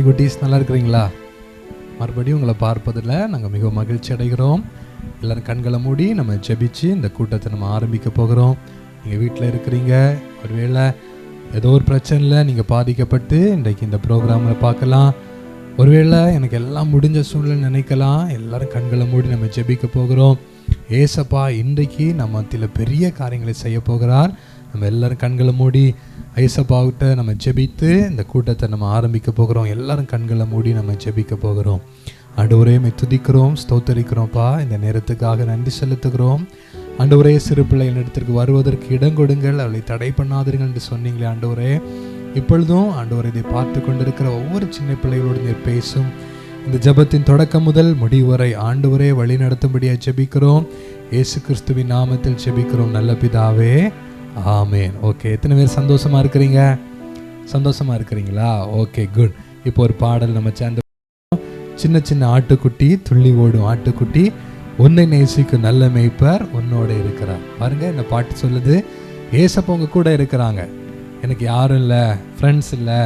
Hi குட்டீஸ், நல்லா இருக்கிறீங்களா? மறுபடியும் உங்களை பார்ப்பதில் நாங்கள் மிகவும் மகிழ்ச்சி அடைகிறோம். எல்லோரும் கண்களை மூடி நம்ம ஜெபிச்சு இந்த கூட்டத்தை நம்ம ஆரம்பிக்க போகிறோம். நீங்கள் வீட்டில் இருக்கிறீங்க, ஒருவேளை ஏதோ ஒரு பிரச்சனையில் நீங்கள் பாதிக்கப்பட்டு இன்றைக்கு இந்த ப்ரோக்ராமில் பார்க்கலாம். ஒருவேளை எனக்கு எல்லாம் முடிஞ்ச சூழ்நிலை நினைக்கலாம். எல்லோரும் கண்களை மூடி நம்ம ஜெபிக்க போகிறோம். ஏசப்பா இன்றைக்கு நம்ம மத்தியில் பெரிய காரியங்களை செய்ய போகிறார். நம்ம எல்லோரும் கண்களை மூடி ஐசப்பாவிட்ட நம்ம ஜெபித்து இந்த கூட்டத்தை நம்ம ஆரம்பிக்க போகிறோம். எல்லோரும் கண்களை மூடி நம்ம ஜெபிக்க போகிறோம். ஆண்டவரே, துதிக்கிறோம், ஸ்தோத்தரிக்கிறோம்ப்பா. இந்த நேரத்துக்காக நன்றி செலுத்துகிறோம். ஆண்டவரே, சிறு பிள்ளைகள் இடத்திற்கு வருவதற்கு இடம் கொடுங்கள், அவளை தடை பண்ணாதீர்கள் என்று சொன்னீங்களே ஆண்டவரே. இப்பொழுதும் ஆண்டவரை இதை பார்த்து கொண்டிருக்கிற ஒவ்வொரு சின்ன பிள்ளைகளோடு நீர் பேசும். இந்த ஜெபத்தின் தொடக்கம் முதல் முடிவு வரை ஆண்டவரே வழி நடத்தும்படியாக ஜெபிக்கிறோம். இயேசு கிறிஸ்துவின் நாமத்தில் ஜெபிக்கிறோம் நல்ல பிதாவே, ஆமேன். ஓகே, எத்தனை பேர் சந்தோஷமாக இருக்கிறீங்க? சந்தோஷமாக இருக்கிறீங்களா? Okay, good. இப்போ ஒரு பாடல் நம்ம சேர்ந்து, சின்ன சின்ன ஆட்டுக்குட்டி, துள்ளி ஓடும் ஆட்டுக்குட்டி, உன்னை நேசிக்கும் நல்ல மேய்ப்பர் உன்னோட இருக்கிறார். பாருங்க, இந்த பாட்டு சொல்லுது, ஏசப்பா உங்க கூட இருக்கிறாங்க. எனக்கு யாரும் இல்லை, ஃப்ரெண்ட்ஸ் இல்லை,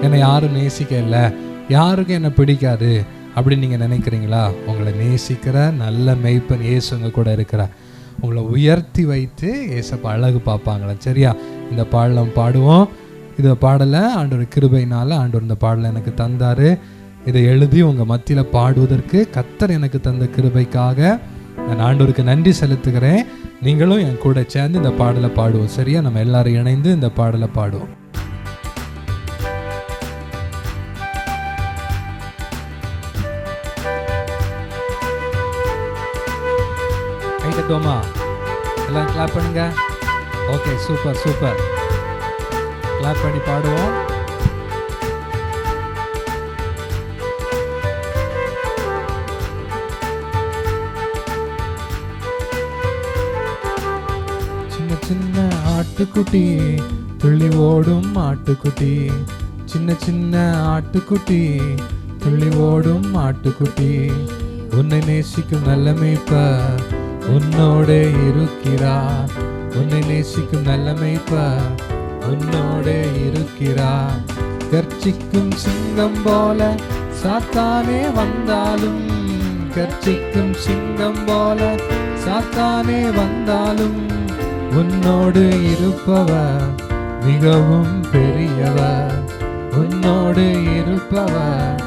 என்னை யாரும் நேசிக்க இல்லை, யாருக்கும் என்னை பிடிக்காது அப்படின்னு நீங்கள் நினைக்கிறீங்களா? உங்களை நேசிக்கிற நல்ல மேய்ப்பன் இயேசு உங்க கூட இருக்கிறார். உங்களை உயர்த்தி வைத்து ஏசப்பா அழகு பார்ப்பாங்களா? சரியா? இந்த பாடலை பாடுவோம். இந்த பாடலை ஆண்டவர் கிருபையினால் ஆண்டவர் இந்த பாடலை எனக்கு தந்தார். இதை எழுதி உங்கள் மத்தியில் பாடுவதற்கு கர்த்தர் எனக்கு தந்த கிருபைக்காக நான் ஆண்டவருக்கு நன்றி செலுத்துகிறேன். நீங்களும் என் கூட சேர்ந்து இந்த பாடலை பாடுவோம். சரியா? நம்ம எல்லாரும் இணைந்து இந்த பாடலை பாடுவோம். எல்லாம் கிளாப் பண்ணுங்க. Okay, super super. கிளாப் பண்ணி பாடுவோம். சின்ன சின்ன ஆட்டுக்குட்டி, துள்ளி ஓடும் ஆட்டுக்குட்டி, சின்ன சின்ன ஆட்டுக்குட்டி, துள்ளி ஓடும் ஆட்டுக்குட்டி, உன்னை நேசிக்கும் நல்ல மேய்ப்பர் உன்னோட இருக்கிறார். உன்னை நேசிக்கும் நல்ல மேய்ப்பர் உன்னோட இருக்கிறார். கர்ச்சிக்கும் சிங்கம் போல சாத்தானே வந்தாலும், கர்ச்சிக்கும் சிங்கம் போல சாத்தானே வந்தாலும், உன்னோடு இருப்பவர் மிகவும் பெரியவர். உன்னோடு இருப்பவர்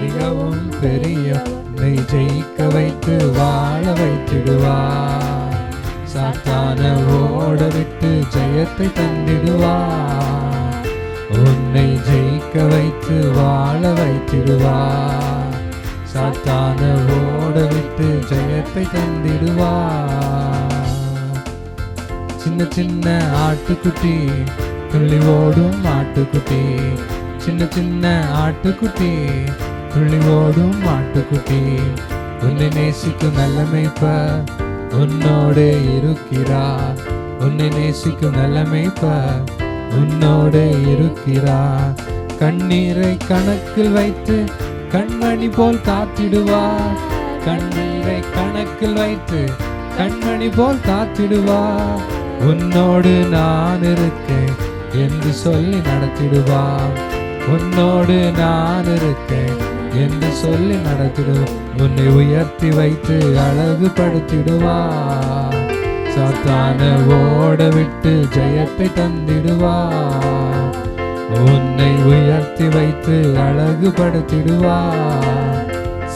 மிகவும் பெரியவர். உன்னை ஜெயிக்க வைத்து வாழ வைத்திடுவார். சாத்தான ஓட விட்டு ஜெயத்தை தந்திடுவார். உன்னை ஜெயிக்க வைத்து வாழ வைத்திடுவார். சாத்தான ஓட விட்டு ஜெயத்தை தந்திடுவார். சின்ன சின்ன ஆட்டுக்குட்டி, துள்ளி ஓடும் ஆட்டுக்குட்டி, சின்ன சின்ன ஆட்டுக்குட்டி, துள்ளி ஓடும் ஆட்டுக்குட்டி, உன்னை நேசிக்கும் நல்ல மேய்ப்பர் உன்னோட இருக்கிறார். உன்னை நேசிக்கும் நல்ல மேய்ப்பர் உன்னோட இருக்கிறார். கண்ணீரை கணக்கில் வைத்து கண்மணி போல் காத்திடுவார். கண்ணீரை கணக்கில் வைத்து கண்மணி போல் காத்திடுவார். உன்னோடு நான் இருக்கேன் என்று சொல்லி நடத்திடுவார். உன்னோடு நான் இருக்கேன் என்று சொல்லி நடத்திடுவார். உன்னை உயர்த்தி வைத்து அழகுபடுத்திடுவார். சாத்தான ஓட விட்டு ஜெயத்தை தந்திடுவார். உன்னை உயர்த்தி வைத்து அழகுபடுத்திடுவார்.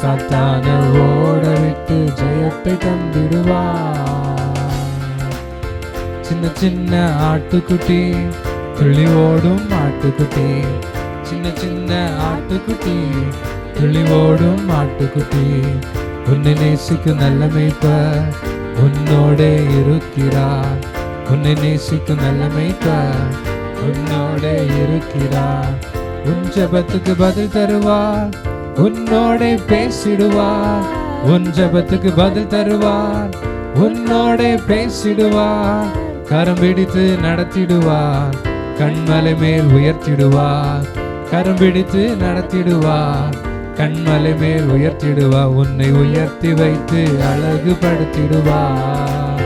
சாத்தான ஓட விட்டு ஜெயத்தை தந்திடுவார். சின்ன சின்ன ஆட்டுக்குட்டி, துள்ளி ஓடும் ஆட்டுக்குட்டி, சின்ன சின்ன ஆட்டுக்குட்டி, துள்ளி ஓடும் ஆட்டுக்குட்டி, உன்னை நேசிக்கும் நல்ல மேய்ப்பர் உன்னோட இருக்கிறார். உன்னை நேசிக்கும் நல்ல மேய்ப்பர் உன்னோட இருக்கிறார். உன் ஜெபத்துக்கு பதில் தருவார். உன்னோட பேசிடுவார். உன் ஜெபத்துக்கு பதில் தருவார். உன்னோட பேசிடுவார். கரம் பிடித்து நடத்திடுவார். கண்மலை மேல் உயர்த்திடுவார். கரம் பிடித்து நடத்திடுவார். கண்மலை மேல் உயர்த்திடுவார். உன்னை உயர்த்தி வைத்து அழகுபடுத்திடுவார்.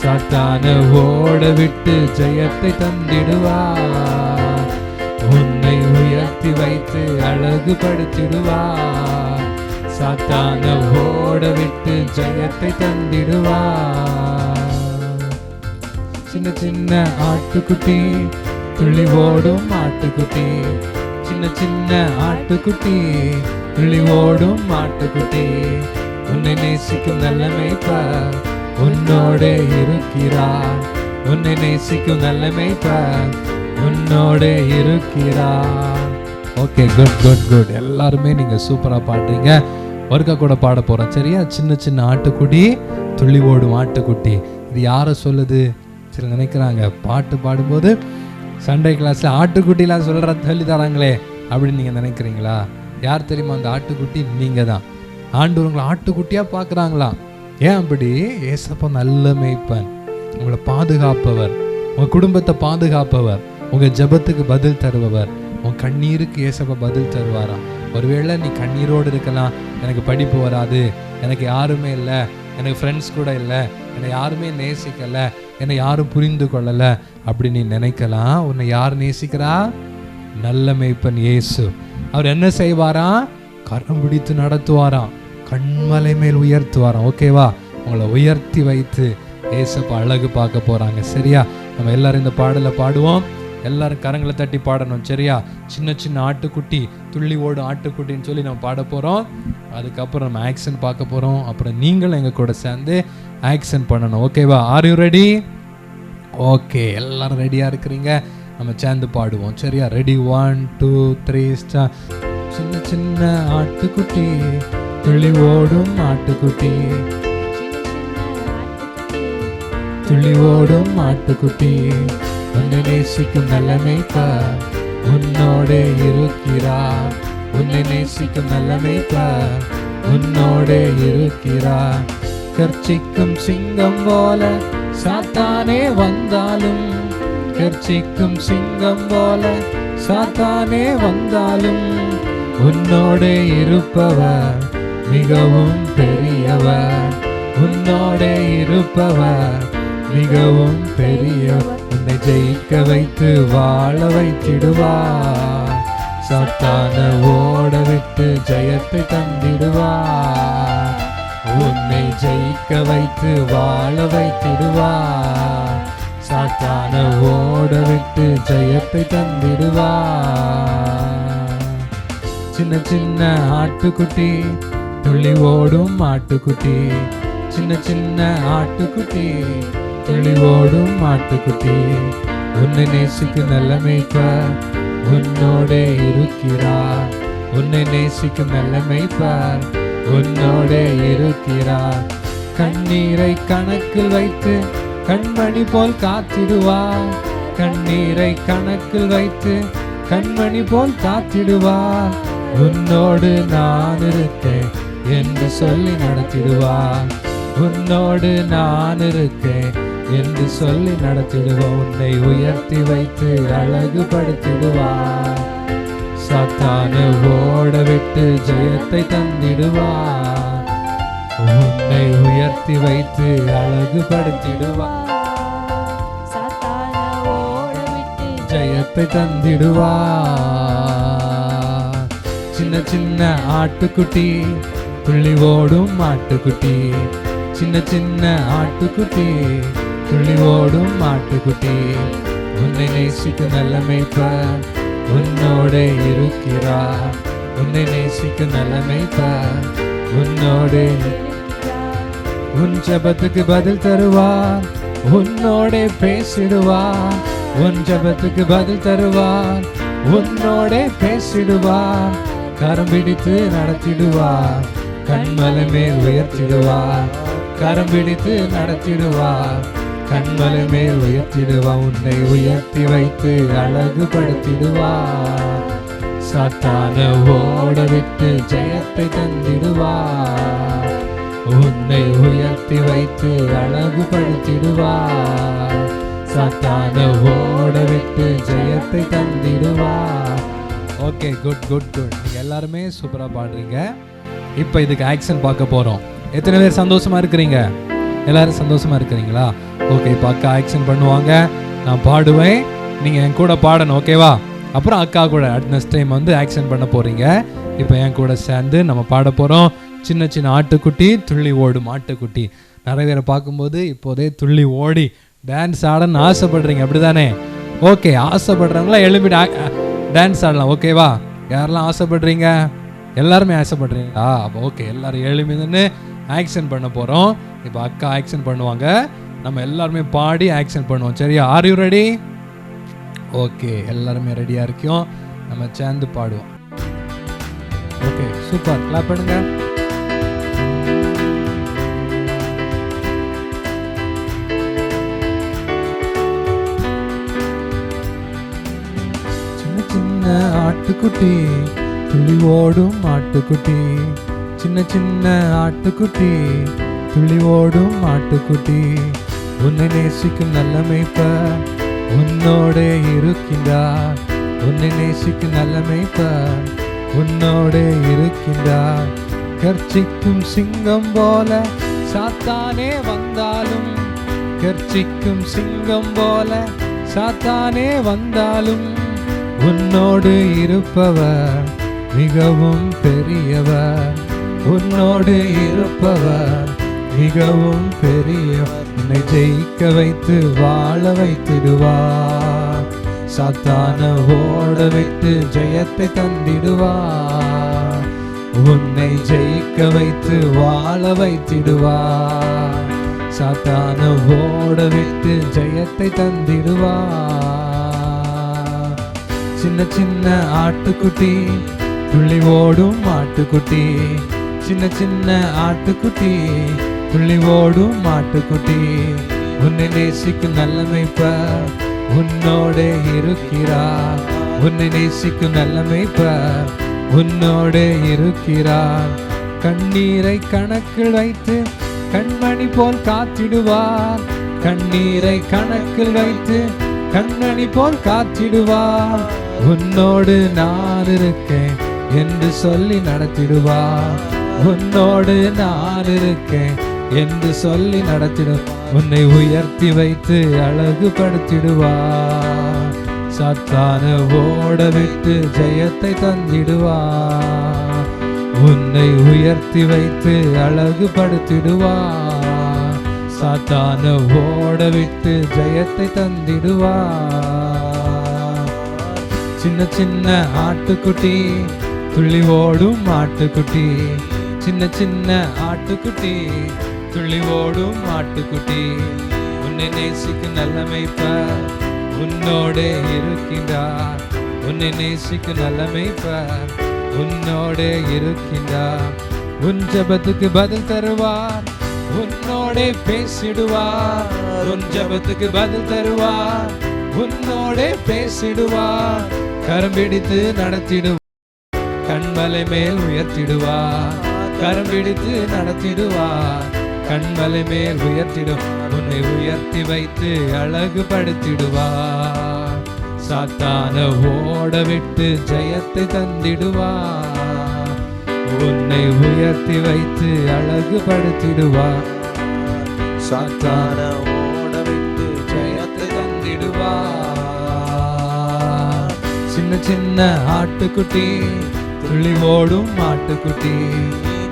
சாத்தான ஓட விட்டு ஜெயத்தை தந்திடுவார். உன்னை உயர்த்தி உயர்த்தி வைத்து அழகுபடுத்திடுவார். சாத்தான ஓட விட்டு ஜெயத்தை தந்திடுவார். சின்ன சின்ன ஆட்டுக்குட்டி, துள்ளி ஓடும் ஆட்டுக்குட்டி, சின்ன சின்ன ஆட்டுக்குட்டி, துள்ளி ஓடும் ஆட்டுக்குட்டி, உன்னை நேசிக்கும் நல்ல மேய்ப்பர் உன்னோட இருக்கிறார். உன்னை நேசிக்கும் நல்ல மேய்ப்பர் உன்னோட இருக்கிறார். Okay, good good good. எல்லாருமே நீங்க சூப்பரா பாடுறீங்க. ஒருக்கா கூட பாட போறோம், சரியா? சின்ன சின்ன ஆட்டுக்குட்டி, துள்ளி ஓடும் ஆட்டுக்குட்டி. இது யாரை சொல்லுது? சில நினைக்கிறாங்க பாட்டு பாடும்போது சண்டே கிளாஸ்ல ஆட்டுக்குட்டிலாம் சொல்லி தராங்களே அப்படின்னு நீங்க நினைக்கிறீங்களா? யார் தெரியுமா அந்த ஆட்டுக்குட்டி? நீங்க தான். ஆண்டவர் உங்களை ஆட்டுக்குட்டியா பார்க்குறாங்களா? ஏன் அப்படி? ஏசப்பா நல்ல மேய்ப்பன், உங்களை பாதுகாப்பவர், உங்க குடும்பத்தை பாதுகாப்பவர், உங்க ஜெபத்துக்கு பதில் தருபவர், உன் கண்ணீருக்கு ஏசப்பா பதில் தருவாராம். ஒருவேளை நீ கண்ணீரோடு இருக்கலாம், எனக்கு படிப்பு வராது, எனக்கு யாருமே இல்லை, எனக்கு ஃப்ரெண்ட்ஸ் கூட இல்லை, என்னை யாருமே நேசிக்கலை, என்னை யாரும் புரிந்து கொள்ளலை அப்படி நீ நினைக்கலாம். உன்னை யார் நேசிக்கிறா? நல்ல மேய்ப்பன் இயேசு. அவர் என்ன செய்வாராம்? கரம் பிடித்து நடத்துவாராம், கண்மலை மேல் உயர்த்துவாராம். ஓகேவா? உங்களை உயர்த்தி வைத்து ஏசப்பா அழகு பார்க்க போறாங்க. சரியா? நம்ம எல்லாரும் இந்த பாடலை பாடுவோம். எல்லாரும் கரங்களை தட்டி பாடணும், சரியா? சின்ன சின்ன ஆட்டுக்குட்டி, துள்ளி ஓடும் ஆட்டுக்குட்டின்னு சொல்லி நம்ம பாட போகிறோம். அதுக்கப்புறம் நம்ம ஆக்ஷன் பார்க்க போகிறோம். அப்புறம் நீங்களும் எங்கள் கூட சேர்ந்து ஆக்ஷன் பண்ணணும். ஓகேவா? Are you ready? ஓகே, எல்லாரும் ரெடியாக இருக்கிறீங்க? நம்ம சேர்ந்து பாடுவோம், சரியா? ரெடி? 1 2 3 ஸ்டார்ட். சின்ன சின்ன ஆட்டுக்குட்டி, துள்ளி ஓடும் ஆட்டுக்குட்டி, துள்ளி ஓடும் ஆட்டுக்குட்டி, உன்னை நேசிக்கும் நல்ல மேய்ப்பர் உன்னோட இருக்கிறார். உன்னை நேசிக்கும் நல்ல மேய்ப்பர் உன்னோட இருக்கிறார். கர்ச்சிக்கும் சிங்கம் போல சாத்தானே வந்தாலும், கர்ச்சிக்கும் சிங்கம் போல சாத்தானே வந்தாலும், உன்னோட இருப்பவர் மிகவும் பெரியவர். உன்னோட இருப்பவர் மிகவும் பெரியவர். உன்னை ஜெயிக்க வைத்து வாழ வைத்திடுவார். சாத்தான ஓட விட்டு ஜெயத்தை தந்திடுவார். உன்னை ஜெயிக்க வைத்து வாழ வைத்திடுவார். சாத்தான ஓட விட்டு ஜெயத்தை தந்திடுவார். சின்ன சின்ன ஆட்டுக்குட்டி, துள்ளி ஓடும் ஆட்டுக்குட்டி, சின்ன சின்ன ஆட்டுக்குட்டி, துள்ளி ஓடும் ஆட்டுக்குட்டி, உன்னை நேசிக்கும் நல்ல மேய்ப்பர் உன்னோட இருக்கிறார். உன்னை நேசிக்கும் நல்ல மேய்ப்பர் உன்னோட இருக்கிறார். கண்ணீரை கணக்கில் வைத்து கண்மணி போல் காத்திடுவார். கண்ணீரை கணக்கில் வைத்து கண்மணி போல் காத்திடுவார். உன்னோடு நான் இருக்கேன் என்று சொல்லி நடத்திடுவார். உன்னோடு நான் இருக்கேன் என்று சொல்லி நடத்திடுவார். உன்னை உயர்த்தி வைத்து அழகுபடுத்திடுவார். சாத்தான ஓட விட்டு ஜெயத்தை தந்திடுவார். உன்னை உயர்த்தி வைத்து அழகுபடுத்திடுவார். சாத்தான ஓட விட்டு ஜெயத்தை தந்திடுவார். சின்ன சின்ன ஆட்டுக்குட்டி, துள்ளி ஓடும் ஆட்டுக்குட்டி, சின்ன சின்ன ஆட்டுக்குட்டி, துள்ளி ஓடும் ஆட்டுக்குட்டி, உன்னை நேசிக்கும் நல்ல மேய்ப்பர் உன்னோட இருக்கிறார். உன்னை நேசிக்கும் நல்ல மேய்ப்பர் உன்னோட. உன் ஜெபத்துக்கு பதில் தருவார், உன்னோட பேசிடுவார். உன் ஜெபத்துக்கு பதில் தருவார், உன்னோட பேசிடுவார். கரம் பிடித்து நடத்திடுவார், கண்மலை மேல் உயர்த்திடுவார். கரம் பிடித்து நடத்திடுவார், கண்மலை மேல் உயர்த்திடுவார். உன்னை உயர்த்தி வைத்து அழகுபடுத்திடுவார். சாத்தான ஓட விட்டு ஜெயத்தை தந்திடுவார். உன்னை உயர்த்தி வைத்து அழகுபடுத்திடுவார். சாத்தான ஓட விட்டு ஜெயத்தை தந்திடுவார். Okay, good good good. நீங்க எல்லாருமே சூப்பரா பாடுறீங்க. இப்போ இதுக்கு ஆக்ஷன் பார்க்க போறோம். எத்தனை பேர் சந்தோஷமா இருக்கிறீங்க? எல்லாரும் சந்தோஷமா இருக்கிறீங்களா? ஓகே, பார்க்க ஆக்ஷன் பண்ணுவாங்க. நான் பாடுவேன், நீங்க என் கூட பாடணும். ஓகேவா? அப்புறம் அக்கா கூட நெக்ஸ்ட் டைம் வந்து ஆக்ஷன் பண்ண போகிறீங்க. இப்போ என் கூட சேர்ந்து நம்ம பாட போகிறோம். சின்ன சின்ன ஆட்டுக்குட்டி துள்ளி ஓடும் ஆட்டுக்குட்டி. நிறைய பேரை பார்க்கும்போது இப்போதே துள்ளி ஓடி டான்ஸ் ஆடன்னு ஆசைப்படுறீங்க, அப்படி தானே? ஓகே, ஆசைப்படுறவங்களாம் எழுப்பி டான்ஸ் ஆடலாம். ஓகேவா? யாரெல்லாம் ஆசைப்படுறீங்க? எல்லாருமே ஆசைப்படுறீங்களா? அப்போ ஓகே, எல்லாரும் எழுப்பி நின்று ஆக்ஷன் பண்ண போகிறோம். இப்போ அக்கா ஆக்ஷன் பண்ணுவாங்க, நம்ம எல்லாருமே பாடி ஆக்ஷன் பண்ணுவோம். சரியா? Are you ready? ஓகே, எல்லாருமே ரெடியாக இருக்கோம். நம்ம சேர்ந்து பாடுவோம். Okay, super. கிளாப் பண்ணுங்க. சின்ன சின்ன ஆட்டுக்குட்டி துள்ளி ஓடும் ஆட்டுக்குட்டி, சின்ன சின்ன ஆட்டுக்குட்டி துள்ளி ஓடும் ஆட்டுக்குட்டி, உன்னை நேசிக்கும் நல்ல மேய்ப்பர் உன்னோடே இருக்கின்றார், உன்னை நேசிக்கும் நல்ல மேய்ப்பர் உன்னோடே இருக்கின்றார். கர்ச்சிக்கும் சிங்கம் போல சாத்தானே வந்தாலும், கர்ச்சிக்கும் சிங்கம் போல சாத்தானே வந்தாலும், உன்னோடு இருப்பவர் மிகவும் பெரியவர், உன்னோடு இருப்பவர் மிகவும் பெரியவர். உன்னை ஜெயிக்க வைத்து வாழ வைத்திடுவார், சாத்தான ஓட வைத்து ஜெயத்தை தந்திடுவார். உன்னை ஜெயிக்க வைத்து வாழ வைத்திடுவார், சாத்தான ஓட வைத்து ஜெயத்தை தந்திடுவார். சின்ன சின்ன ஆட்டுக்குட்டி துள்ளி ஓடும் ஆட்டுக்குட்டி, சின்ன சின்ன ஆட்டுக்குட்டி துள்ளி ஓடும் ஆட்டுக்குட்டி, உன்னை நேசிக்கும் நல்ல மேய்ப்பர் உன்னோடே இருக்கிறார், உன்னை நேசிக்கும் நல்ல மேய்ப்பர் உன்னோடே இருக்கிறார். கண்ணீரை கணக்கில் வைத்து கண்மணி போல் காத்திடுவார், கண்ணீரை கணக்கில் வைத்து கண்மணி போல் காத்திடுவார். உன்னோடு நான் இருக்கேன் என்று சொல்லி நடத்திடுவார், உன்னோடு நான் இருக்கேன் என்று சொல்லி நடத்திடும். உன்னை உயர்த்தி வைத்து அழகுபடுத்திடுவார், சாத்தான ஓட விட்டு ஜெயத்தை தந்திடுவார். உன்னை உயர்த்தி வைத்து அழகுபடுத்திடுவார், சாத்தான ஓட விட்டு ஜெயத்தை தந்திடுவார். சின்ன சின்ன ஆட்டுக்குட்டி துள்ளி ஓடும் ஆட்டுக்குட்டி, சின்ன சின்ன ஆட்டுக்குட்டி துள்ளி ஓடும் ஆட்டுக்குட்டி, உன்னை நேசிக்கும் நல்ல மேய்ப்பர் உன்னோடே இருக்கின்றார், உன்னை நேசிக்கும் நல்ல மேய்ப்பர் உன்னோடே இருக்கின்றார். உன் ஜெபத்துக்கு பதில் தருவார், உன்னோடே பேசிடுவார், உன் ஜெபத்துக்கு பதில் தருவார், உன்னோடே பேசிடுவார். கரம் பிடித்து நடத்திடுவார், கண்மலை மேல் உயர்த்திடுவார், கரம் பிடித்து நடத்திடுவார், கண்மலை மேல் உயர்த்திடும். உன்னை உயர்த்தி வைத்து அழகுபடுத்திடுவார், சாத்தான ஓட விட்டு ஜெயத்தை தந்திடுவார். உன்னை உயர்த்தி வைத்து அழகுபடுத்திடுவார், சாத்தான ஓட விட்டு ஜெயத்தை தந்திடுவார். சின்ன சின்ன ஆட்டுக்குட்டி துள்ளி ஓடும் ஆட்டுக்குட்டி,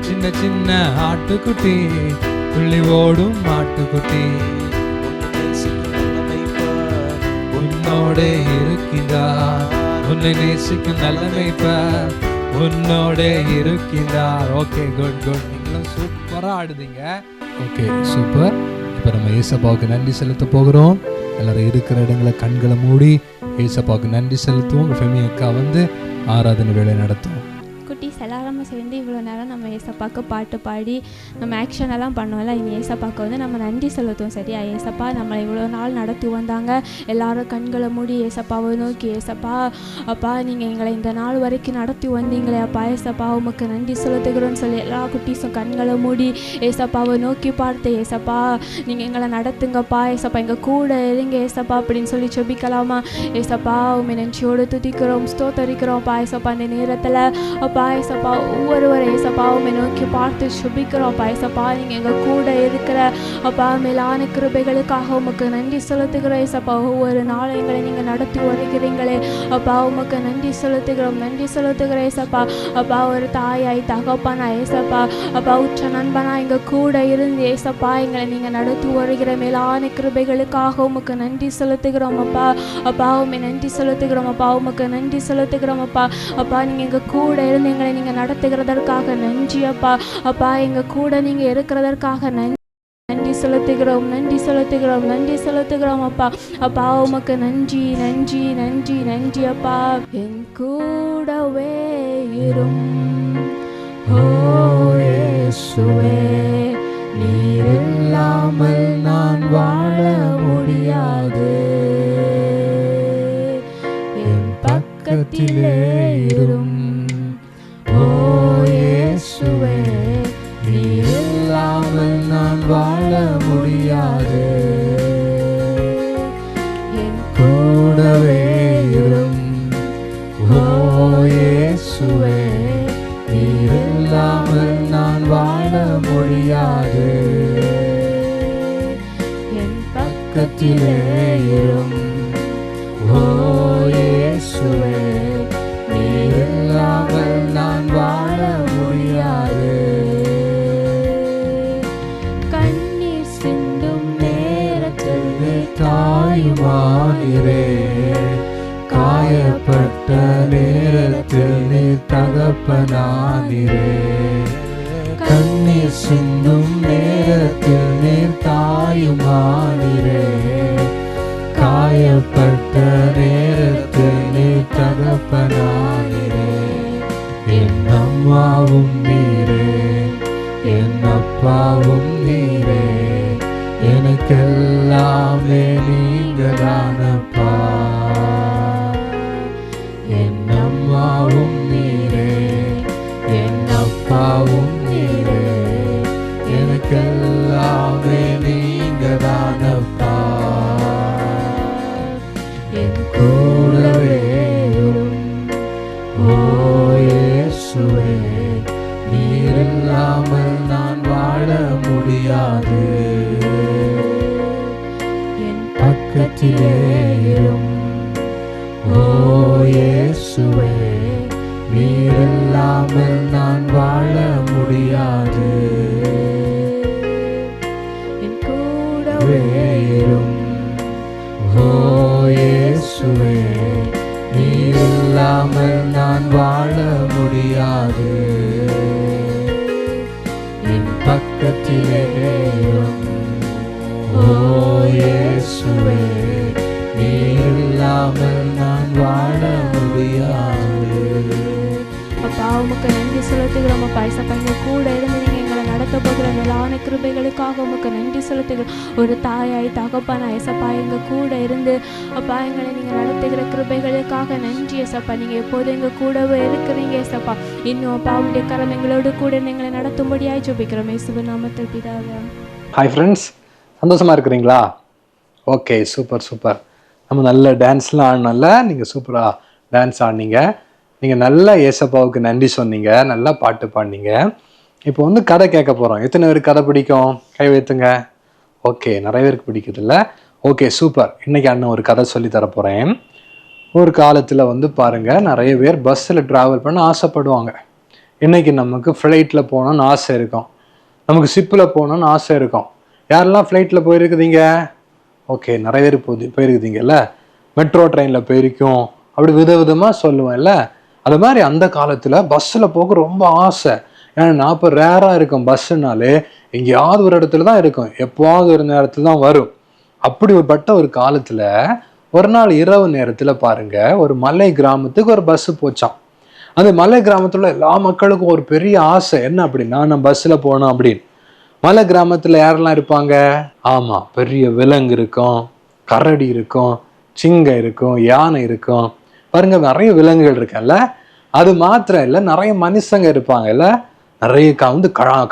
சின்ன சின்ன ஆட்டுக்குட்டி துள்ளி ஓடும் ஆட்டுக்குட்டி, உன்னோடே இருக்கின்றார், உன்னை நேசிக்கும் நல்ல மேய்ப்பர் உன்னோடே இருக்கின்றார். Okay, good good. நீங்களும் சூப்பராக ஆடுதீங்க. Okay, super. இப்போ நம்ம ஏசப்பாவுக்கு நன்றி செலுத்த போகிறோம். எல்லாரும் இருக்கிற இடங்களை கண்களை மூடி ஏசப்பாவுக்கு நன்றி செலுத்துவோம். ஃபெமி அக்கா வந்து ஆராதனை வேலை நடத்தும். குட்டீஸ் எல்லாரும் சேர்ந்து இவ்வளோ நேரம் நம்ம ஏசப்பாவுக்கு பாட்டு பாடி நம்ம ஆக்ஷன் எல்லாம் பண்ணோம்ல, இனி ஏசப்பாவுக்கு வந்து நம்ம நன்றி செலுத்துவோம். சரியா? ஏசப்பா நம்மளை இவ்வளோ நாள் நடத்தி வந்தாங்க. எல்லாரும் கண்களை மூடி ஏசப்பாவை நோக்கி, ஏசப்பா அப்பா நீங்கள் எங்களை இந்த நாள் வரைக்கும் நடத்தி வந்தீங்களே அப்பா, ஏசப்பா உமக்கு நன்றி செலுத்துகிறோன்னு சொல்லி எல்லா குட்டீஸும் கண்களை மூடி ஏசப்பாவை நோக்கி பார்த்து, ஏசப்பா நீங்கள் எங்களை நடத்துங்கப்பா, ஏசப்பா எங்கள் கூட இருங்க ஏசப்பா அப்படின்னு சொல்லி செபிக்கலாமா? ஏசப்பா உண்மை நன்றியோடு துதிக்கிறோம், ஸ்தோத்தரிக்கிறோம்ப்பா. ஏசப்பா இந்த நேரத்தில் அப்பா ஏசப்பா ஒவ்வொருவரை ஏசப்பா உண்மை நோக்கி பார்த்து சுபிக்கிறோம் அப்பா. ஏசப்பா நீங்கள் எங்கள் கூட இருக்கிற அப்பா மேலான கிருபைகளுக்காக உமக்கு நன்றி செலுத்துகிறோம் ஏசப்பா. ஒவ்வொரு நாளும் எங்களை நீங்கள் நடத்தி வருகிறீங்களே அப்பா, உமக்கு நன்றி செலுத்துகிறோம் ஏசப்பா. அப்பா ஒரு தாயாய் தகப்பனா ஏசப்பா, அப்பா உற்ற நண்பனா எங்கள் கூட இருந்து ஏசப்பா எங்களை நீங்கள் நடத்தி வருகிற மேலான கிருபைகளுக்காக உமக்கு நன்றி செலுத்துகிறோம் அப்பா. அப்பா உண்மை நன்றி செலுத்துகிறோம் அப்பா, உமக்கு நன்றி செலுத்துகிறோம் அப்பா. அப்பா நீங்கள் எங்கள் கூட இருந்து எங்களை நீங்கள் நடத்துகிறதற்காக நன்றி அப்பா. அப்பா எங்கள் கூட நீங்கள் இருக்கிறதற்காக நன்றி செலுத்துகிறோம் அப்பா. அப்பா உமக்கு நன்றி அப்பா. என் கூடவே இரும் ஓ இயேசுவே, நீர் இல்லாமல் நான் வாழ முடியாது. என் பக்கத்திலே இரும் ஓ இயேசுவே, நீர் இல்லாமல் நான் வாழ முடியாது. என் கூடவே இரும் ஓ இயேசுவே, நீர் இல்லாமல் நான் வாழ முடியாது. என் பக்கத்திலே இரும் ஓ இயேசுவே, நீர் இல்லாமல் நான் வாழ முடியாது. கண்ணீர் சிந்தும் நேரத்தில் தாயுமானீரே, காயப்பட்ட நேரத்தில் நீர் தகப்பனானீரே. கண்ணீர் சிந்தும் நேரத்தில் நீர் தாயுமானீரே, காயப்பட்ட நேரத்தில் நீர் தகப்பனானீரே. என் அம்மாவும் நீரே, என் அப்பாவும் நீரே, எனக்கெல்லாமே நீங்க தானப்பா. என் அம்மாவும் நீரே, என் அப்பாவும் நீரே, எனக்கெல்லாமே நீங்க தானப்பா. என் கூடவே ஓ இயேசுவே, நீர் இல்லாமல் நான் வாழ முடியாது. என் பக்கத்திலே இரும் ஓ இயேசுவே, நீர் இல்லாமல் நான் வாழ முடியாது. என் கூடவே இரும் ஓ இயேசுவே, நீர் இல்லாமல் நான் வாழ முடியாது. என் பக்கத்திலே இரும் ஓ இயேசுவே, நீர் இல்லாமல் நான் வாழ முடியாது. அப்பா உமக்கு நன்றி செலுத்துகிறோம் அப்பா. ஏசப்பா எங்கள் கூட இருந்து நீங்கள் எங்களை நடத்த போகிற மேலான கிருபைகளுக்காக உமக்கு நன்றி செலுத்துகிறோம். ஒரு தாயாய் தகப்பனா ஏசப்பா எங்கள் கூட இருந்து அப்பா எங்களை நீங்கள் நடத்துகிற கிருபைகளுக்காக நன்றி ஏசப்பா. நீங்கள் எப்போதும் எங்கள் கூடவே இருக்கிறீங்க ஏசப்பா. இன்னும் அப்பா உடைய கரம் எங்களோடு கூட எங்களை நடத்தும்படியாய் ஜெபிக்கிறோம் இயேசுவின் நாமத்தில் பிதாவே. ஹாய் ஃப்ரெண்ட்ஸ், சந்தோஷமாக இருக்கிறீங்களா? Okay, super. நம்ம நல்ல டான்ஸ்லாம் ஆடினால நீங்கள் சூப்பராக டான்ஸ் ஆடினீங்க. நீங்கள் நல்லா ஏசப்பாவுக்கு நன்றி சொன்னீங்க, நல்லா பாட்டு பாடினீங்க. இப்போ வந்து கதை கேட்க போகிறோம். எத்தனை பேருக்கு கதை பிடிக்கும்? கை வைத்துங்க. ஓகே, நிறைய பேருக்கு பிடிக்குதுல்ல? Okay, super. இன்றைக்கி அண்ணன் ஒரு கதை சொல்லி தர போகிறேன். ஒரு காலத்தில் வந்து பாருங்கள், நிறைய பேர் பஸ்ஸில் ட்ராவல் பண்ண ஆசைப்படுவாங்க. இன்றைக்கி நமக்கு ஃப்ளைட்டில் போகணுன்னு ஆசை இருக்கும், நமக்கு ஷிப்பில் போகணுன்னு ஆசை இருக்கும். யாரெல்லாம் ஃப்ளைட்டில் போயிருக்குதுங்க? ஓகே, நிறைய பேர் போயிருக்குதுங்கல்ல. மெட்ரோ ட்ரெயினில் போயிருக்கோம், அப்படி விதவிதமாக சொல்லுவேன்ல. அது மாதிரி அந்த காலத்தில் பஸ்ஸில் போக ரொம்ப ஆசை. ஏன்னா இப்போ ரேராக இருக்கும் பஸ்ஸுனாலே, எங்கேயாவது ஒரு இடத்துல தான் இருக்கும், எப்போவாவது ஒரு நேரத்தில் தான் வரும். அப்படி ஒரு காலத்தில் ஒரு நாள் இரவு நேரத்தில் பாருங்க, ஒரு மலை கிராமத்துக்கு ஒரு பஸ்ஸு போச்சான். அந்த மலை கிராமத்தில் எல்லா மக்களுக்கும் ஒரு பெரிய ஆசை, என்ன அப்படின்னா நம்ம பஸ்ஸில் போனோம் அப்படின்னு. மலை கிராமத்தில் யாரெல்லாம் இருப்பாங்க? ஆமாம், பெரிய விலங்கு இருக்கும், கரடி இருக்கும், சிங்கம் இருக்கும், யானை இருக்கும். பாருங்க, நிறைய விலங்குகள் இருக்குல்ல. அது மாத்திரம் இல்லை, நிறைய மனுஷங்க இருப்பாங்கல்ல. நிறைய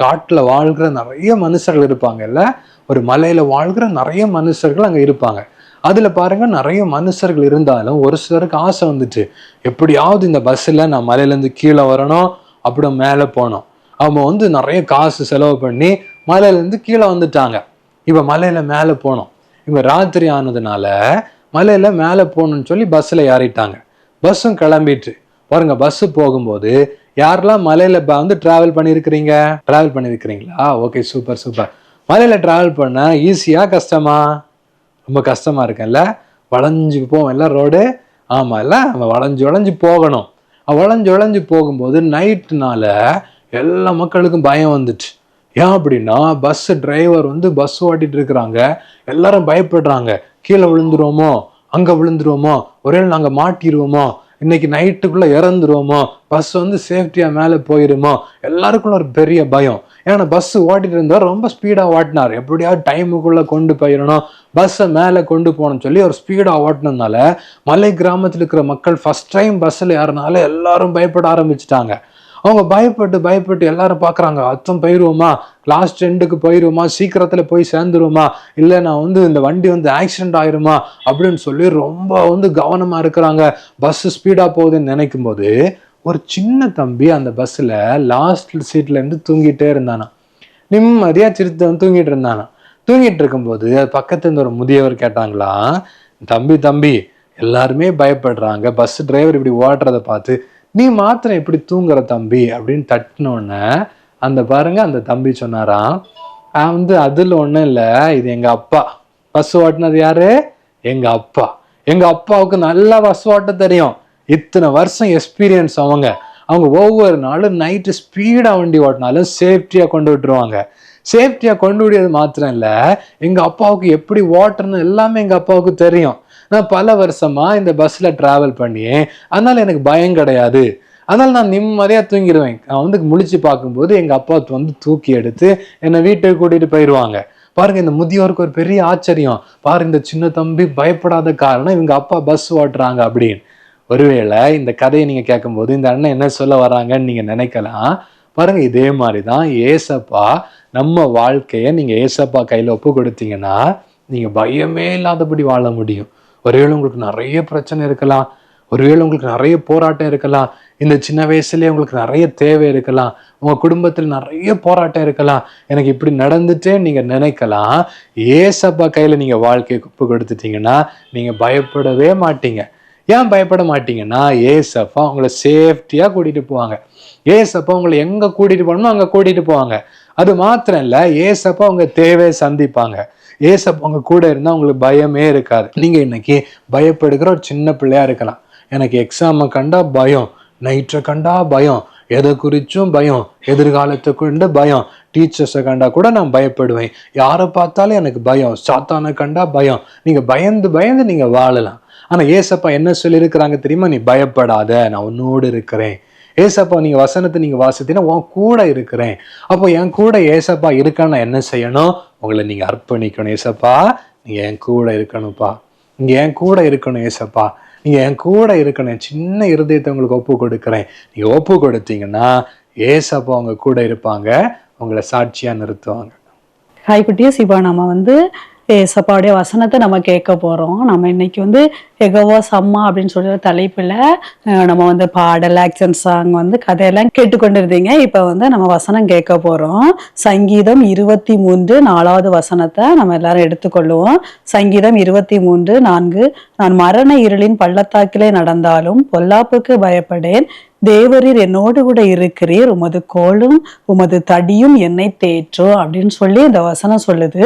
காட்டில் வாழ்கிற நிறைய மனுஷர்கள் இருப்பாங்கல்ல. ஒரு மலையில வாழ்கிற நிறைய மனுஷர்கள் அங்கே இருப்பாங்க. அதில் பாருங்க, நிறைய மனுஷர்கள் இருந்தாலும் ஒரு சிலருக்கு ஆசை வந்துட்டு, எப்படியாவது இந்த பஸ்ஸில் நான் மலையிலேருந்து கீழே வரணும், அப்படி மேலே போகணும். அவங்க வந்து நிறைய காசு செலவு பண்ணி மலையிலேருந்து கீழே வந்துட்டாங்க. இப்போ மலையில மேலே போனோம். இப்போ ராத்திரி ஆனதுனால மலையில மேலே போகணும்னு சொல்லி பஸ்ஸில் ஏறிட்டாங்க. பஸ்ஸும் கிளம்பிட்டு பாருங்க. பஸ்ஸு போகும்போது யாரெல்லாம் மலையில வந்து டிராவல் பண்ணியிருக்கிறீங்களா? Okay, super super. மலையில டிராவல் பண்ண ஈஸியா கஷ்டமா? ரொம்ப கஷ்டமா இருக்குல்ல. வளைஞ்சு போவோம் எல்லாம் ரோடு. ஆமா இல்ல, நம்ம வளைஞ்சு போகணும். வளைஞ்சு போகும்போது நைட்டுனால எல்லா மக்களுக்கும் பயம் வந்துச்சு. ஏன் அப்படின்னா பஸ் டிரைவர் வந்து பஸ் ஓட்டிட்டு இருக்கிறாங்க. எல்லாரும் பயப்படுறாங்க. கீழே விழுந்துருவோமோ, அங்க விழுந்துருவோமோ, ஒரே நாங்க மாட்டிடுவோமோ, இன்னைக்கு நைட்டுக்குள்ள இறந்துருவோமோ, பஸ் வந்து சேஃப்டியா மேலே போயிருமோ, எல்லாருக்குள்ள ஒரு பெரிய பயம். ஏன்னா பஸ் ஓட்டிட்டு இருந்தார், ரொம்ப ஸ்பீடா ஓட்டினார். எப்படியாவது டைமுக்குள்ள கொண்டு போயிடணும், பஸ்ஸை மேலே கொண்டு போகணும்னு சொல்லி ஒரு ஸ்பீடா ஓட்டினதுனால மலை கிராமத்தில் இருக்கிற மக்கள் ஃபர்ஸ்ட் டைம் பஸ்ஸில் ஏறினால எல்லாரும் பயப்பட ஆரம்பிச்சுட்டாங்க. அவங்க பயப்பட்டு எல்லாரும் பாக்குறாங்க, அத்தம் போயிருவோமா, லாஸ்ட் எண்டுக்கு போயிருவோமா, சீக்கிரத்துல போய் சேர்ந்துருவோமா, இல்லை நான் வந்து இந்த வண்டி வந்து ஆக்சிடென்ட் ஆயிருமா அப்படின்னு சொல்லி ரொம்ப வந்து கவனமா இருக்கிறாங்க. பஸ் ஸ்பீடா போகுதுன்னு நினைக்கும் போது ஒரு சின்ன தம்பி அந்த பஸ்ல லாஸ்ட் சீட்ல இருந்து தூங்கிட்டே இருந்தானா. நிம்மதியா சிரித்து தூங்கிட்டு இருந்தானா. தூங்கிட்டு இருக்கும்போது பக்கத்துல இருந்து ஒரு முதியவர் கேட்டாங்களா, தம்பி எல்லாருமே பயப்படுறாங்க, பஸ் டிரைவர் இப்படி ஓட்டுறதை பார்த்து நீ மாத்திரம் எப்படி தூங்குற தம்பி அப்படின்னு தட்டினோடனே அந்த பாருங்க அந்த தம்பி சொன்னாராம், வந்து அதுல ஒண்ணும் இல்லை, இது எங்க அப்பா. பஸ் ஓட்டினது யாரு? எங்க அப்பா. எங்க அப்பாவுக்கு நல்லா பஸ் ஓட்ட தெரியும். இத்தனை வருஷம் எக்ஸ்பீரியன்ஸ். அவங்க ஒவ்வொரு நாளும் நைட்டு ஸ்பீடா வண்டி ஓட்டினாலும் சேஃப்டியா கொண்டு விட்டுருவாங்க. சேஃப்டியா கொண்டு விடியது மாத்திரம் இல்ல, எங்க அப்பாவுக்கு எப்படி ஓட்டணும் எல்லாமே எங்க அப்பாவுக்கு தெரியும். நான் பல வருஷமா இந்த பஸ்ல டிராவல் பண்ணியே, அதனால எனக்கு பயம் கிடையாது. அதனால நான் நிம்மதியா தூங்கிடுவேன். நான் வந்து முழிச்சு பார்க்கும்போது எங்க அப்பா வந்து தூக்கி எடுத்து என்னை வீட்டுக்கு கூட்டிட்டு போயிடுவாங்க. பாருங்க, இந்த முதியோருக்கு ஒரு பெரிய ஆச்சரியம். பாருங்க, இந்த சின்ன தம்பி பயப்படாத காரணம் இவங்க அப்பா பஸ் ஓட்டுறாங்க அப்படின்னு. ஒருவேளை இந்த கதையை நீங்க கேட்கும்போது இந்த அண்ணன் என்ன சொல்ல வராங்கன்னு நீங்க நினைக்கலாம். பாருங்க, இதே மாதிரிதான் ஏசப்பா நம்ம வாழ்க்கைய நீங்க ஏசப்பா கையில ஒப்பு கொடுத்தீங்கன்னா நீங்க பயமே இல்லாதபடி வாழ முடியும். ஒருவேளை உங்களுக்கு நிறைய பிரச்சனை இருக்கலாம், ஒருவேளை உங்களுக்கு நிறைய போராட்டம் இருக்கலாம், இந்த சின்ன வயசுலயே உங்களுக்கு நிறைய தேவை இருக்கலாம், உங்க குடும்பத்தில் நிறைய போராட்டம் இருக்கலாம், எனக்கு இப்படி நடந்துட்டே நீங்க நினைக்கலாம். ஏசப்பா கையில நீங்க வாழ்க்கையை ஒப்பு கொடுத்துட்டீங்கன்னா நீங்க பயப்படவே மாட்டீங்க. ஏன் பயப்பட மாட்டீங்கன்னா ஏசப்பா உங்களை சேஃப்டியா கூட்டிட்டு போவாங்க. ஏசப்பா உங்களை எங்க கூட்டிட்டு போகணுமோ அங்க கூட்டிட்டு போவாங்க. அது மாத்திரம் இல்ல, ஏசப்பா உங்க தேவையை சந்திப்பாங்க. ஏசப்பா உங்க கூட இருந்தா உங்களுக்கு பயமே இருக்காது. நீங்க இன்னைக்கு பயப்படுகிற ஒரு சின்ன பிள்ளையா இருக்கலாம். எனக்கு எக்ஸாமை கண்டா பயம், நைட்டை கண்டா பயம், எதை குறிச்சும் பயம், எதிர்காலத்தை கொண்டு பயம், டீச்சர்ஸை கண்டா கூட நான் பயப்படுவேன், யாரை பார்த்தாலும் எனக்கு பயம், சாத்தானை கண்டா பயம். நீங்க பயந்து நீங்க வாழலாம். ஆனா ஏசப்பா என்ன சொல்லியிருக்கிறாங்க தெரியுமா? நீ பயப்படாத, நான் உன்னோடு இருக்கிறேன். ஏசப்பா நீங்க வசனத்தை நீங்க வாசித்தீங்கன்னா உன் கூட இருக்கிறேன். அப்போ என் கூட ஏசப்பா இருக்கான்னு என்ன செய்யணும்? உங்களை நீங்க அர்ப்பணிக்கணும். ஏசப்பா நீங்க என் கூட இருக்கணும்ப்பா, நீங்க என் கூட இருக்கணும். ஏசப்பா நீங்க என் கூட இருக்கணும். சின்ன இருதயத்தை உங்களுக்கு ஒப்பு கொடுக்குறேன். நீங்க ஒப்பு கொடுத்தீங்கன்னா ஏசப்பா உங்க கூட இருப்பாங்க, உங்களை சாட்சியா நிறுத்துவாங்க. ஹாய் குட்டிஸ், இப்போ நம்ம ஏசப்பாவுடைய வசனத்தை நம்ம கேட்க போகிறோம். நம்ம இன்னைக்கு யெகோவா சம்மா அப்படின்னு சொல்கிற தலைப்பில் நம்ம பாடல், ஆக்ஷன் சாங் கதையெல்லாம் கேட்டுக்கொண்டு இருந்தீங்க. இப்போ நம்ம வசனம் கேட்க போகிறோம். சங்கீதம் 23 4வது வசனத்தை நம்ம எல்லாரும் எடுத்துக்கொள்ளுவோம். சங்கீதம் 23:4. நான் மரண இருளின் பள்ளத்தாக்கிலே நடந்தாலும் பொல்லாப்புக்கு பயப்படேன், தேவரீர் என்னோடு கூட இருக்கிறீர், உமது கோலும் உமது தடியும் என்னை தேற்றும் அப்படின்னு சொல்லி இந்த வசனம் சொல்லுது.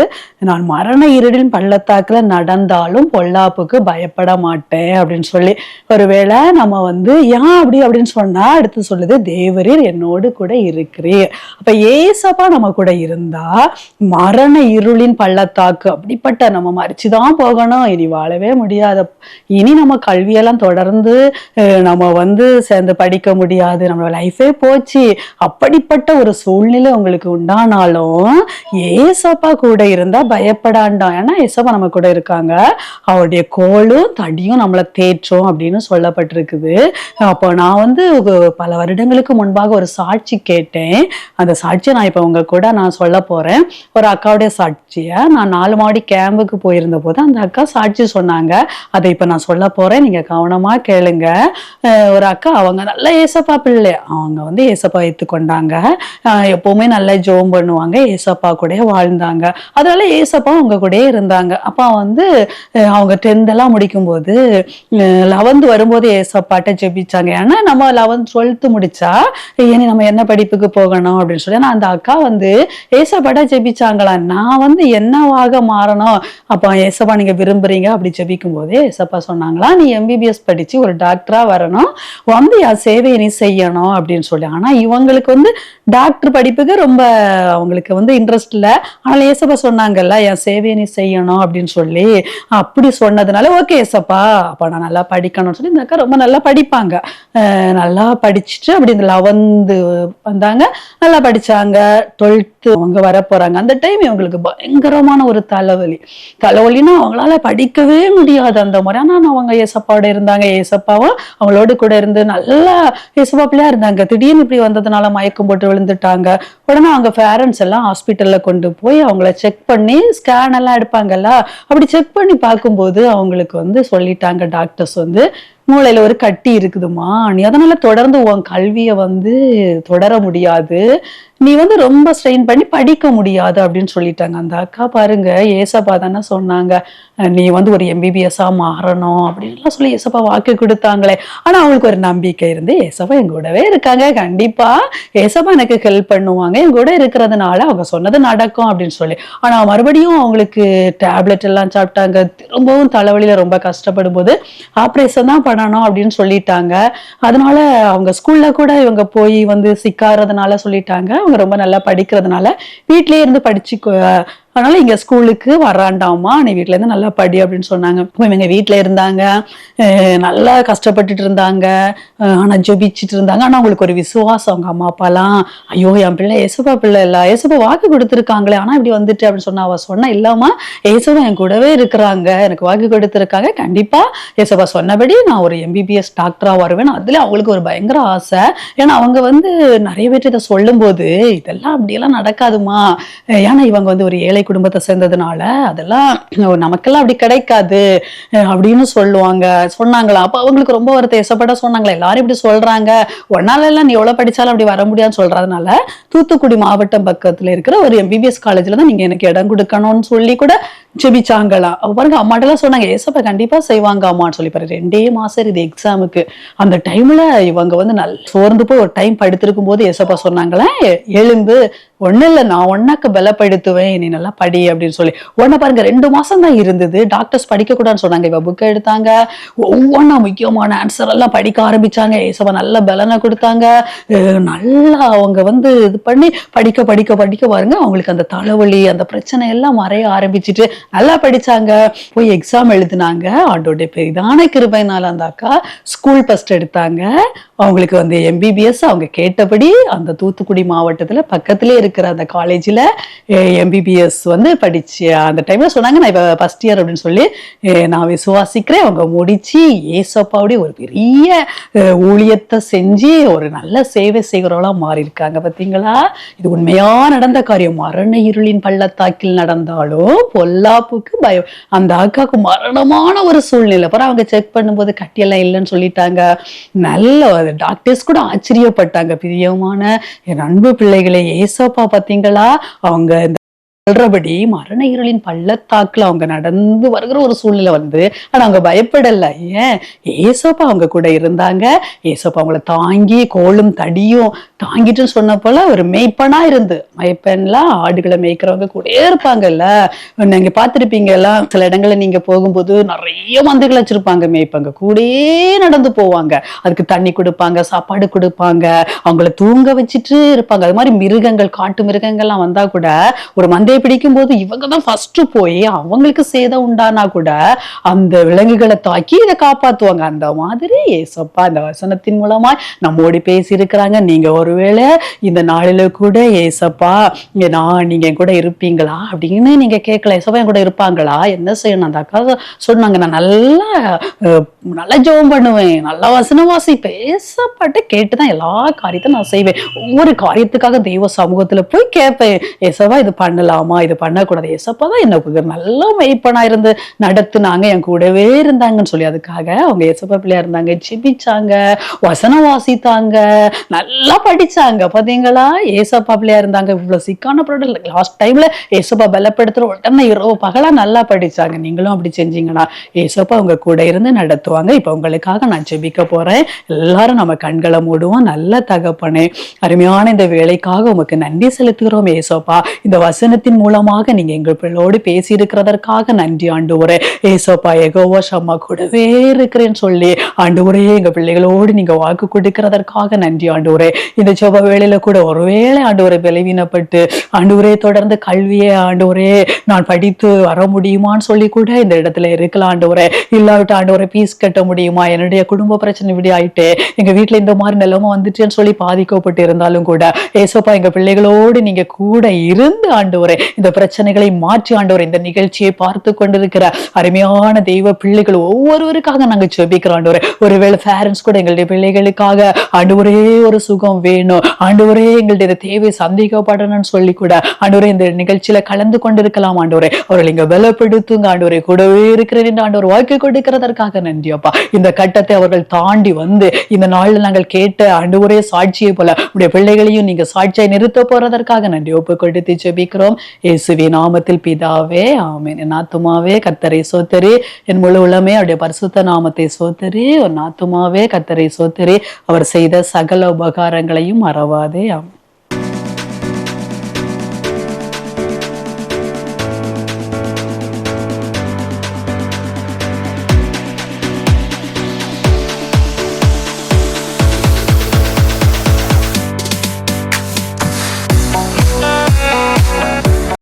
நான் மரண இருளின் பள்ளத்தாக்குல நடந்தாலும் பொல்லாப்புக்கு பயப்பட மாட்டேன் அப்படின்னு சொல்லி. ஒருவேளை நம்ம ஏன் அப்படின்னு சொன்னா அடுத்து சொல்லுது, தேவரீர் என்னோடு கூட இருக்கிறீர். அப்ப ஏசப்பா நம்ம கூட இருந்தா மரண இருளின் பள்ளத்தாக்கு, அப்படிப்பட்ட நம்ம மறிச்சுதான் போகணும், இனி வாழவே முடியாது, இனி நம்ம கல்வியெல்லாம் தொடர்ந்து நம்ம சேர்ந்து படிக்க முடியாது, நம்ம லைஃபே போச்சு, அப்படிப்பட்ட ஒரு சூழ்நிலை உங்களுக்கு உண்டானாலும் ஏசப்பா கூட இருந்தா பயப்படாண்டாம். ஏன்னா ஏசப்பா நம்ம கூட இருக்காங்க, அவருடைய கோலும் தடியும் நம்மளை தேற்றும் அப்படின்னு சொல்லப்பட்டிருக்குது. அப்போ நான் பல வருடங்களுக்கு முன்பாக ஒரு சாட்சி கேட்டேன். அந்த சாட்சியை நான் இப்போ உங்க கூட நான் சொல்ல போறேன். ஒரு அக்காவுடைய சாட்சியை நான் 4 மாடி கேம்புக்கு போயிருந்த போது அந்த அக்கா சாட்சி சொன்னாங்க. அதை இப்போ நான் சொல்ல போறேன், நீங்க கவனமா கேளுங்க. ஒரு அக்கா அவங்க நல்ல ஏசப்பா பிள்ளை அவங்க வந்து ஏசப்பா ஏத்துக்கொண்டாங்க. எப்பவுமே நல்லா ஜெபம் பண்ணுவாங்க, ஏசப்பா கூட வாழ்ந்தாங்க. அதனால ஏசப்பா அவங்க கூட இருந்தாங்க. அப்ப வந்து அவங்க 10th எல்லாம் முடிக்கும்போது 11th வரும்போது ஏசப்பாட்ட ஜெபிச்சாங்க. ஏன்னா நம்ம 11th 12th முடிச்சா இனி நம்ம என்ன படிப்புக்கு போகணும் அப்படின்னு சொல்லி. ஆனா அந்த அக்கா வந்து ஏசப்பாட்ட ஜெபிச்சாங்களா, நான் வந்து என்னவாக மாறணும், அப்ப ஏசப்பா நீங்க விரும்புறீங்க அப்படி ஜெபிக்கும் போது ஏசப்பா சொன்னாங்களா, நீ எம்பிபிஎஸ் படிச்சு ஒரு டாக்டரா வரணும், வந்து என் சேவையை நீ செய்யணும் அப்படின்னு சொல்லி. ஆனா இவங்களுக்கு வந்து டாக்டர் படிப்புக்கு ரொம்ப அவங்களுக்கு வந்து இன்ட்ரெஸ்ட் இல்லை. ஆனால் ஏசப்பா சொன்னாங்கல்ல, என் சேவையை நீ செய்யணும் அப்படின்னு சொல்லி. அப்படி சொன்னதுனால ஓகே ஏசப்பா, அப்ப நான் நல்லா படிக்கணும்னு சொல்லி இந்த அக்கா ரொம்ப நல்லா படிப்பாங்க. நல்லா படிச்சுட்டு அப்படி இந்த 11th வந்தாங்க, நல்லா படிச்சாங்க. 12th அவங்க வர போறாங்க. அந்த டைம் இவங்களுக்கு பயங்கரமான ஒரு தலைவலின்னா அவங்களால படிக்கவே முடியாது அந்த மாதிரி. ஆனா அவங்க ஏசப்பாவோட இருந்தாங்க, ஏசப்பாவும் அவங்களோட கூட இருந்து நல்லா ஏசப்பா பிள்ளையா இருந்தாங்க. திடீர்னு இப்படி வந்ததுனால மயக்கம் போட்டு விழுந்துட்டாங்க. உடனே அவங்க பேரண்ட்ஸ் எல்லாம் ஹாஸ்பிட்டல்ல கொண்டு போய் அவங்கள செக் பண்ணி ஸ்கேன் எல்லாம் எடுப்பாங்கல்ல, அப்படி செக் பண்ணி பார்க்கும்போது அவங்களுக்கு வந்து சொல்லிட்டாங்க டாக்டர்ஸ் வந்து, மூளையில ஒரு கட்டி இருக்குதுமா, நீ அதனால தொடர்ந்து உன் கல்வியை வந்து தொடர முடியாது, நீ வந்து ரொம்ப ஸ்ட்ரெயின் பண்ணி படிக்க முடியாது அப்படின்னு சொல்லிட்டாங்க. அந்த அக்கா பாருங்க, ஏசப்பா தானே சொன்னாங்க நீ வந்து ஒரு எம்பிபிஎஸ்ஸா மாறணும் அப்படின்லாம் சொல்லி ஏசப்பா வாக்கு கொடுத்தாங்களே. ஆனா அவங்களுக்கு ஒரு நம்பிக்கை இருந்து, ஏசப்பா என் கூடவே இருக்காங்க, கண்டிப்பா ஏசப்பா எனக்கு ஹெல்ப் பண்ணுவாங்க, என் கூட இருக்கிறதுனால அவங்க சொன்னது நடக்கும் அப்படின்னு சொல்லி. ஆனா மறுபடியும் அவங்களுக்கு டேப்லெட் எல்லாம் சாப்பிட்டாங்க. திரும்பவும் தலைவலியில ரொம்ப கஷ்டப்படும் போது ஆப்ரேஷன் தான் பண்ணணும் அப்படின்னு சொல்லிட்டாங்க. அதனால அவங்க ஸ்கூல்ல கூட இவங்க போய் வந்து சிக்காரதுனால சொல்லிட்டாங்க, அவங்க ரொம்ப நல்லா படிக்கிறதுனால வீட்லயே இருந்து படிச்சு, அதனால இங்க ஸ்கூலுக்கு வராண்டாமா, நீ வீட்டுல இருந்து நல்லா படி அப்படின்னு சொன்னாங்க. இவங்க வீட்டுல இருந்தாங்க, நல்லா கஷ்டப்பட்டுட்டு இருந்தாங்க, ஆனா ஜெபிச்சுட்டு இருந்தாங்க. ஆனா அவங்களுக்கு ஒரு விசுவாசம், அவங்க அம்மா அப்பாலாம், ஐயோ என் பிள்ளை ஏசப்பா பிள்ளை இல்ல, ஏசப்பா வாக்கு கொடுத்துருக்காங்களே, ஆனா இப்படி வந்துட்டு அப்படின்னு சொன்னா. அவ சொன்னா, இல்லாம ஏசப்பா என் கூடவே இருக்கிறாங்க, எனக்கு வாக்கு கொடுத்துருக்காங்க, கண்டிப்பா ஏசப்பா சொன்னபடி நான் ஒரு எம்பிபிஎஸ் டாக்டரா வருவேன். அதுல அவங்களுக்கு ஒரு பயங்கர ஆசை. ஏன்னா அவங்க வந்து நிறைய பேர் இதை சொல்லும் போது, இதெல்லாம் அப்படியெல்லாம் நடக்காதுமா, ஏன்னா இவங்க வந்து ஒரு ஏழை குடும்பத்தை சேர்ந்ததுனால அதெல்லாம் நமக்கெல்லாம் அப்படி கிடைக்காது அப்படின்னு சொன்னாங்களா. அப்ப அவங்களுக்கு ரொம்ப ஒரு தேசப்பட சொன்னாங்களா, எல்லாரும் இப்படி சொல்றாங்க, ஒன்னால எல்லாம் நீ எவ்வளவு படிச்சாலும் அப்படி வர முடியாதுன்னு சொல்றதுனால தூத்துக்குடி மாவட்டம் பக்கத்துல இருக்கிற ஒரு எம்பிபிஎஸ் காலேஜ்ல தான் நீங்க எனக்கு இடம் கொடுக்கணும்னு சொல்லி கூட ஜெபிச்சாங்களாம். பாருங்க, அம்மாட்டெல்லாம் சொன்னாங்க ஏசப்பா கண்டிப்பா செய்வாங்க அம்மான்னு சொல்லி. பாரு 2 மாசம் இது எக்ஸாமுக்கு, அந்த டைம்ல இவங்க வந்து நல்ல சோர்ந்து போய் ஒரு டைம் படுத்திருக்கும் போது ஏசப்பா சொன்னாங்களே, எழுந்து ஒண்ணு இல்ல, நான் ஒன்னாக்கு பலப்படுத்துவேன், நீ நல்லா படி அப்படின்னு சொல்லி. உடனே பாருங்க 2 மாசம் தான் இருந்தது, டாக்டர்ஸ் படிக்க கூடாதுன்னு சொன்னாங்க. இவ புக்கை எடுத்தாங்க, ஒவ்வொன்னா முக்கியமான ஆன்சர் எல்லாம் படிக்க ஆரம்பிச்சாங்க. ஏசப்பா நல்ல பலனை கொடுத்தாங்க. நல்லா அவங்க வந்து இது பண்ணி படிக்க படிக்க படிக்க பாருங்க, அவங்களுக்கு அந்த தலைவலி அந்த பிரச்சனை எல்லாம் மறைய ஆரம்பிச்சுட்டு நல்லா படிச்சாங்க. போய் எக்ஸாம் எழுதினாங்க. ஆண்டோடைய பெரிதான கிருபையினால அந்த அக்கா ஸ்கூல் ஃபர்ஸ்ட் எடுத்தாங்க. அவங்களுக்கு வந்து எம்பிபிஎஸ் அவங்க கேட்டபடி அந்த தூத்துக்குடி மாவட்டத்துல பக்கத்திலே இருக்கிற அந்த காலேஜ்ல எம்பிபிஎஸ் வந்து படிச்சு அந்த டைம்ல சொன்னாங்க, நான் இப்ப ஃபர்ஸ்ட் இயர் அப்படின்னு சொல்லி. நான் விசுவாசிக்கிறேன், அவங்க முடிச்சு ஏசப்பாவுடைய ஒரு பெரிய ஊழியத்தை செஞ்சு ஒரு நல்ல சேவை செய்கிறவளா மாறி இருக்காங்க. பாத்தீங்களா, இது உண்மையா நடந்த காரியம். மரண இருளின் பள்ளத்தாக்கில் நடந்தாலும் பொல்லாப்புக்கு பயம். அந்த அக்காவுக்கு மரணமான ஒரு சூழ்நிலை. அப்புறம் அவங்க செக் பண்ணும்போது கட்டியெல்லாம் இல்லைன்னு சொல்லிட்டாங்க. நல்ல டாக்டர்ஸ் கூட ஆச்சரியப்பட்டாங்க. பிரியமான என் அன்பு பிள்ளைகளை, ஏசப்பா பாத்தீங்களா, அவங்க சொல்றபடி மரண இருளின் பள்ளத்தாக்குல அவங்க நடந்து வருகிற ஒரு சூழ்நிலை வந்து, ஆனா அவங்க பயப்படல. ஏன், ஏசப்பா அவங்க கூட இருந்தாங்க. ஏசப்பா அவங்கள தாங்கி கோலும் தடியும் தாங்கிட்டு சொன்ன போல ஒரு மேய்ப்பனா இருந்து, மேய்ப்பன்லாம் ஆடுகளை மேய்க்கிறவங்க கூட இருப்பாங்கல்ல, நீங்க பார்த்திருப்பீங்க எல்லாம். சில இடங்கள்ல நீங்க போகும்போது நிறைய மந்தைகள் வச்சிருப்பாங்க, மேய்ப்பாங்க கூடே நடந்து போவாங்க. அதுக்கு தண்ணி கொடுப்பாங்க, சாப்பாடு கொடுப்பாங்க, அவங்கள தூங்க வச்சுட்டு இருப்பாங்க. அது மாதிரி மிருகங்கள், காட்டு மிருகங்கள்லாம் வந்தா கூட ஒரு மந்தை பிடிக்கும் போது இவங்க தான் ஃபர்ஸ்ட் போய் அவங்களுக்கு சேதம் உண்டானா கூட அந்த விலங்குகளை தாக்கி இதை காப்பாத்துவாங்க. அந்த மாதிரி ஏசப்பா இந்த வசனத்தின் மூலமா நம்மோடு பேசி இருக்கிறாங்க. நீங்க ஒருவேளை இந்த நாளில கூட ஏசப்பா நீங்க என் கூட இருப்பீங்களா அப்படின்னு நீங்க கேட்கல, ஏசப்பா என் கூட இருப்பாங்களா, என்ன செய்யணும். அந்த அக்கா சொன்னாங்க, நான் நல்லா ஜெபம் பண்ணுவேன், நல்லா வசனம் வாசிப்பேன், ஏசப்பாட்ட கேட்டுதான் எல்லா காரியத்தையும் நான் செய்வேன். ஒவ்வொரு காரியத்துக்காக தெய்வ சமூகத்துல போய் கேட்பேன், ஏசப்பா இது பண்ணலாம் பண்ணலாமா, இது பண்ணக்கூடாது, ஏசப்பா தான் எனக்கு நல்ல மெய்ப்பனா இருந்து நடத்துனாங்க, என் கூடவே இருந்தாங்கன்னு சொல்லி அதுக்காக அவங்க ஏசப்பா பிள்ளையா இருந்தாங்க, ஜெபிச்சாங்க, வசனம் வாசித்தாங்க, நல்லா படிச்சாங்க. பாத்தீங்களா, ஏசப்பா பிள்ளையா இருந்தாங்க. இவ்வளவு சிக்கான ப்ராடக்ட் லாஸ்ட் டைம்ல ஏசப்பா பலப்படுத்துற உடனே இரவு பகலா நல்லா படிச்சாங்க. நீங்களும் அப்படி செஞ்சீங்கன்னா ஏசப்பா உங்க கூட இருந்து நடத்துவாங்க. இப்ப உங்களுக்காக நான் ஜெபிக்க போறேன். எல்லாரும் நம்ம கண்களை மூடுவோம். நல்ல தகப்பனே, அருமையான இந்த வேலைக்காக உமக்கு நன்றி செலுத்துகிறோம் ஏசப்பா. இந்த வசனத்தின் மூலமாக நீங்க எங்களோடு பேசி இருக்கிறதற்காக நன்றி ஆண்டவரே. ஏசப்பா யெகோவா ஷம்மா கூடவே இருக்கிறேன்னு சொல்லி ஆண்டவரே எங்க பிள்ளைகளோடு நீங்க வாக்கு கொடுக்கிறதற்காக நன்றி ஆண்டவரே. இந்த ஜெப வேளையில கூட ஒருவேளை ஆண்டவரை பலவீனப்பட்டு ஆண்டவரே தொடர்ந்து கல்வியை ஆண்டவரே நான் படித்து வர முடியுமான்னு சொல்லி கூட இந்த இடத்துல இருக்கலாம் ஆண்டவரே. இல்லாவிட்டு ஆண்டவரை பீஸ் கட்ட முடியுமா, என்னுடைய குடும்ப பிரச்சனை இப்படி ஆயிட்டு, எங்க வீட்டுல இந்த மாதிரி நிலைமை வந்துட்டுன்னு சொல்லி பாதிக்கப்பட்டு இருந்தாலும் கூட ஏசப்பா எங்க பிள்ளைகளோடு நீங்க கூட இருந்து ஆண்டவரே இந்த பிரச்சனைகளை மாற்றி ஆண்டவரே இந்த நிகழ்ச்சியை பார்த்து கொண்டிருக்கிற அருமையான தெய்வ பிள்ளைகள் ஒவ்வொருவருக்காக நாங்க ஜெபிக்கிறோம் ஆண்டவரே. ஒருவேளை பேரண்ட்ஸ் கூட எங்களுடைய பிள்ளைகளுக்காக ஆண்டவரே ஒரு சுகம் வேணும், ஆண்டவரே எங்களுடைய தேவை சந்திக்கப்படணும்னு சொல்லி கூட ஆண்டவரே இந்த நிகழ்ச்சியில கலந்து கொண்டிருக்கலாம் ஆண்டவரே. அவர்கள் இங்க பலப்படுத்துங்க ஆண்டவரே, கூடவே இருக்கிறேன் என்று ஆண்டவர் வாக்கு கொடுக்கிறதற்காக நன்றி அப்பா. இந்த கட்டத்தை அவர்கள் தாண்டி வந்து இந்த நாளில் நாங்கள் கேட்ட ஆண்டவரே சாட்சியை போல உடைய பிள்ளைகளையும் நீங்க சாட்சியை நிறுத்த போறதற்காக நன்றி ஒப்பு கொடுத்து ஜெபிக்கிறோம் இயேசுவின் நாமத்தில் பிதாவே, ஆமென். என் ஆத்துமாவே கர்த்தரை சோத்தரி, என் முழு உள்ளமே அவருடைய பரிசுத்த நாமத்தை சோத்தரி, என் ஆத்துமாவே கர்த்தரை சோத்தரி, அவர் செய்த சகல உபகாரங்களையும் மறவாதே, ஆமென்.